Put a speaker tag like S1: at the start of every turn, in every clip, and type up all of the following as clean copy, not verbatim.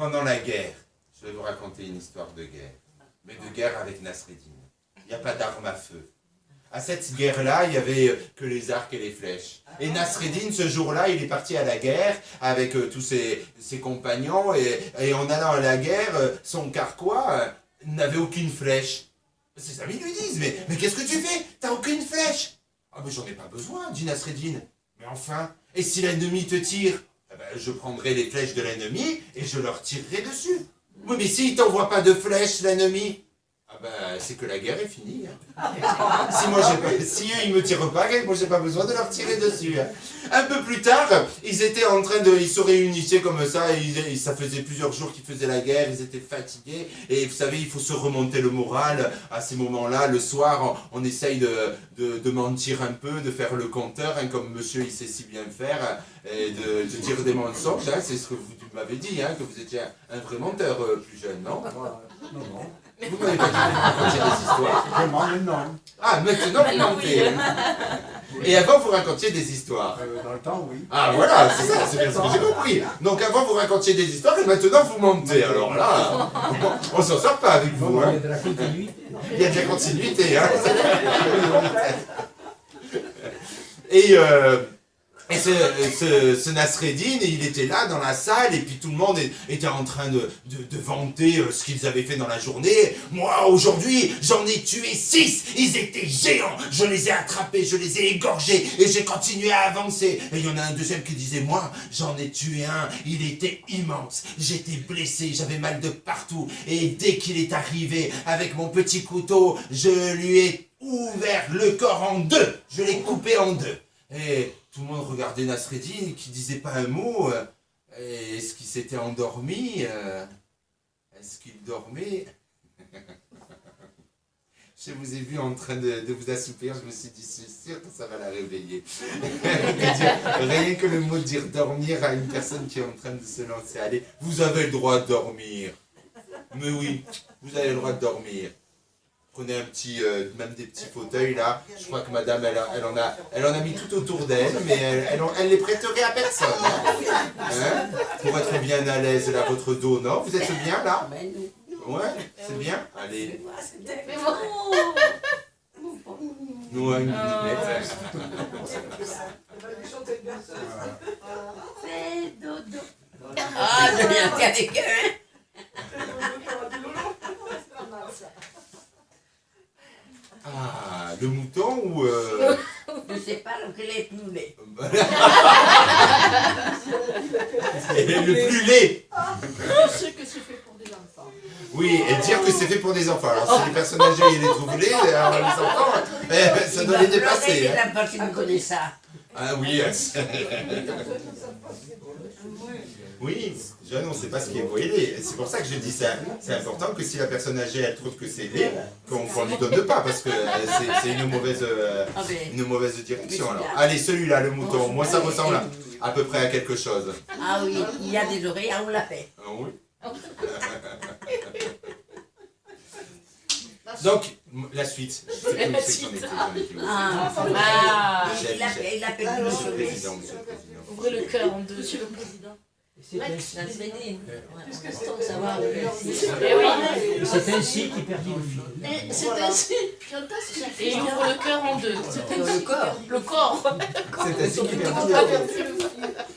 S1: pendant la guerre, je vais vous raconter une histoire de guerre. Mais de guerre avec Nasreddin. Il n'y a pas d'armes à feu. À cette guerre-là, il n'y avait que les arcs et les flèches. Et Nasreddin, ce jour-là, il est parti à la guerre avec tous ses compagnons. Et en allant à la guerre, son carquois n'avait aucune flèche. Ses amis lui disent, mais qu'est-ce que tu fais? T'as aucune flèche? Ah, mais j'en ai pas besoin, dit Nasreddin. Mais enfin, et si l'ennemi te tire? Eh ben, je prendrai les flèches de l'ennemi et je leur tirerai dessus. Oui, mais s'il t'envoie pas de flèches, l'ennemi, ah ben, c'est que la guerre est finie. Hein. Si eux, ils me tirent pas, moi, j'ai pas besoin de leur tirer dessus. Hein. Un peu plus tard, ils étaient en train ils se réunissaient comme ça, ça faisait plusieurs jours qu'ils faisaient la guerre, ils étaient fatigués, et vous savez, il faut se remonter le moral à ces moments-là. Le soir, on essaye de mentir un peu, de faire le compteur, hein, comme monsieur, il sait si bien faire, et de dire des mensonges, hein, c'est ce que vous m'avez dit, hein, que vous étiez un vrai menteur plus jeune, non?
S2: Non.
S1: Vous m'avez pas dit que vous racontiez des histoires.
S2: Maintenant.
S1: Ah, maintenant vous mentez. Et avant vous racontiez des histoires.
S2: Dans le temps, oui.
S1: Ah voilà, c'est ça, c'est bien ce que j'ai compris. Donc avant vous racontiez des histoires et maintenant vous mentez. Alors là, on s'en sort pas avec vous. Hein.
S2: Il y a de la continuité.
S1: Il y a de la continuité. Hein. Et ce Nasreddin, il était là dans la salle et puis tout le monde était en train de vanter ce qu'ils avaient fait dans la journée. Moi, aujourd'hui, j'en ai tué 6. Ils étaient géants. Je les ai attrapés, je les ai égorgés et j'ai continué à avancer. Et il y en a un deuxième qui disait, moi, j'en ai tué un. Il était immense. J'étais blessé, j'avais mal de partout. Et dès qu'il est arrivé avec mon petit couteau, je lui ai ouvert le corps en deux. Je l'ai coupé en deux. Et tout le monde regardait Nasreddin qui disait pas un mot. Est-ce qu'il s'était endormi? Est-ce qu'il dormait? Je vous ai vu en train de vous assoupir, je me suis dit, c'est sûr que ça va la réveiller. Rien que le mot de dire dormir à une personne qui est en train de se lancer. Allez, vous avez le droit de dormir. Mais oui, vous avez le droit de dormir. Prenez un petit, même des petits fauteuils là. Je crois que madame, elle en a mis tout autour d'elle, mais elle les prêterait à personne. Hein, pour être bien à l'aise là, votre dos, non? Vous êtes bien là? Ouais, c'est bien? Allez. Nous, une petite
S3: Fais dodo. Ah, je viens avec eux, hein.
S1: Ah, le mouton ou...
S3: Je sais pas, donc il est plus laid.
S1: Le plus laid.
S4: Je sais que c'est fait pour des enfants.
S1: Oui, et dire que c'est fait pour des enfants. Alors si les personnes âgées, ils les trouvent laids, alors les enfants, ça doit les dépasser.
S3: Hein. Parce qu'il me connaît ça.
S1: Ah oui, oui, jeune, on ne sait pas ce qui est beau et laid. C'est pour ça que je dis ça. C'est important que si la personne âgée, elle trouve que c'est laid, qu'on ne lui donne pas, parce que c'est une mauvaise direction. Alors. Allez, celui-là, le mouton, moi ça ressemble à peu près à quelque chose.
S3: Ah oui, il y a des oreilles, on l'a fait.
S1: Ah oui. Donc, la suite. Je sais plus où c'est que j'en étais.
S3: Il a perdu le
S1: Monsieur le
S3: cheveu.
S1: Président.
S4: Ouvrez le cœur en deux, monsieur le président.
S2: C'est ainsi qu'il perdit le fil.
S4: C'est ainsi. Et il ouvre le cœur en deux. C'est ainsi. Le corps.
S1: C'est ainsi qu'il perdit le fil.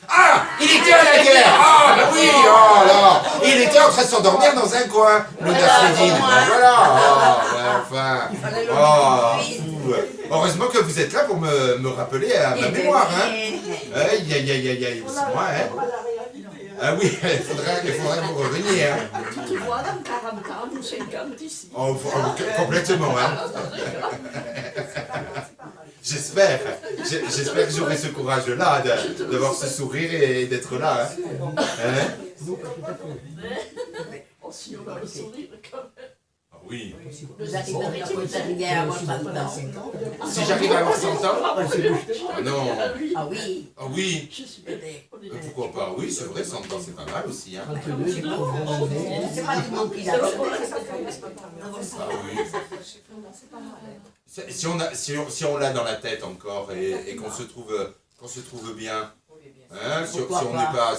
S1: Ah, il était à la guerre. Ah, bah oui, oh là. Il était en train de s'endormir dans un coin, le Nasreddin. Voilà. Enfin. Oh, fou. Heureusement que vous êtes là pour me rappeler à ma mémoire, hein. Aïe, aïe, aïe, aïe, aïe, c'est moi, hein. Ah oui, il faudrait vous revenir. Hein.
S4: Tu te vois dans 40 ans ou 50 ici.
S1: Oh, complètement, hein. J'espère que j'aurai ce courage-là d'avoir ce sourire et d'être là. Hein.
S4: Oh, si on a le sourire quand même.
S1: Ah oui.
S3: Vous arrivez à avoir 100 ans.
S1: Si j'arrive à avoir 100 ans. Ah non.
S3: Ah oui.
S1: Ah oui.
S3: Peut-être.
S1: Pourquoi pas? Oui, c'est vrai, 100 ans, c'est pas mal aussi. Hein.
S3: C'est pas du monde qui l'a fait.
S1: Ah oui. Si on l'a dans la tête encore et qu'on se trouve bien, hein, si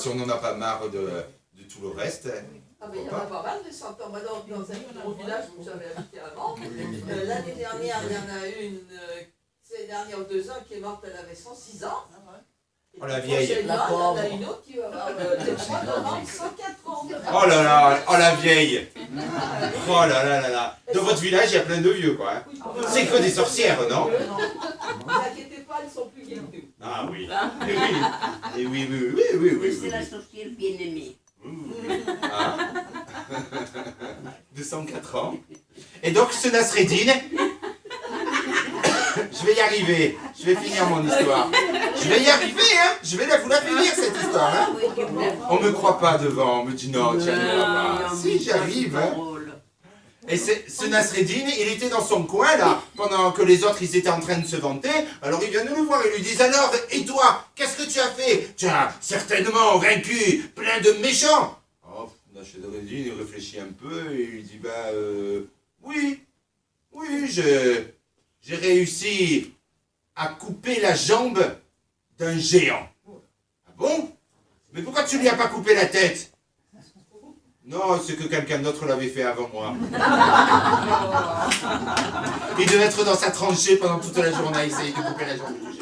S1: on n'en a pas marre de tout le reste.
S5: Ah mais il y en a pas mal des chanteurs. Moi, dans un village où j'avais habité avant, l'année dernière, il y en a une, ces dernières 2 ans, qui est morte, elle avait 106 ans.
S1: Oh la vieille.
S5: Il y en a une autre qui va avoir des droits de vendre 104 ans.
S1: Oh là là, oh la vieille. Oh là là là là. Dans votre village, il y a plein de vieux, quoi. Hein. C'est que des sorcières, non?
S5: Ne vous inquiétez pas, elles sont plus vieilles que nous.
S1: Ah oui. Et oui. Et oui, oui, oui, oui, oui.
S3: C'est la sorcière bien-aimée.
S1: Ah. De 104 ans. Et donc, ce Nasreddin, je vais y arriver. Je vais finir mon histoire. Je vais y arriver, hein. Je vais vous la finir, cette histoire, hein. On me croit pas devant. On me dit non, tu n'y arriveras pas. Si, j'arrive, hein. Et ce Nasreddin, il était dans son coin, là, pendant que les autres, ils étaient en train de se vanter. Alors, ils viennent le voir et lui disent, alors, et toi, qu'est-ce que tu as fait? Tu as certainement vaincu plein de méchants. Oh, Nasreddin, il réfléchit un peu et il dit, oui, j'ai réussi à couper la jambe d'un géant. Ah bon? Mais pourquoi tu lui as pas coupé la tête? Non, c'est que quelqu'un d'autre l'avait fait avant moi. Il devait être dans sa tranchée pendant toute la journée à essayer de couper la jambe du géant.